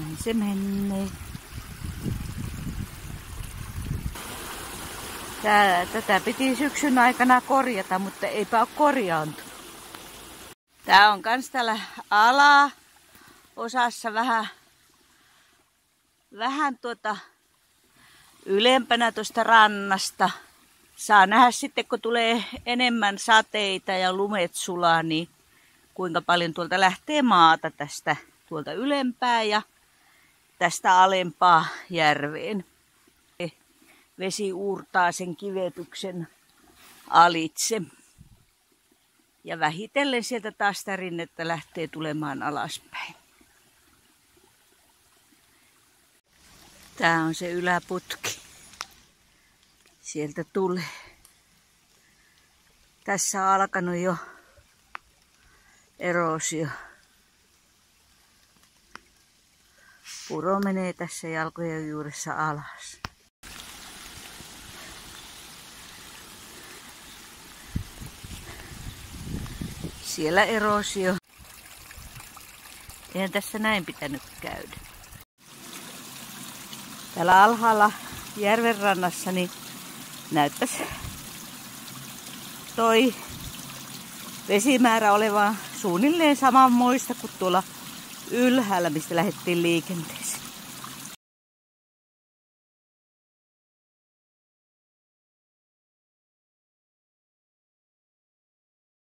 Näin se menee. Tätä piti syksyn aikana korjata, mutta eipä ole korjaantunut. Tää on kans täällä alaosassa vähän ylempänä tuosta rannasta. Saa nähdä sitten, kun tulee enemmän sateita ja lumet sulaa, niin kuinka paljon tuolta lähtee maata tästä tuolta ylempää ja tästä alempaa järveen. Vesi uurtaa sen kivetyksen alitse. Ja vähitellen sieltä taas sitä rinnettä lähtee tulemaan alaspäin. Tää on se yläputki. Sieltä tulee. Tässä on alkanut jo eroosio. Puro menee tässä jalkojen juuressa alas. Siellä eroosio. Eihän tässä näin pitänyt käydä. Täällä alhaalla järven rannassa niin näyttäisi toi vesimäärä olevan suunnilleen samanmoista kuin tuolla ylhäällä, mistä lähdettiin liikenteeseen.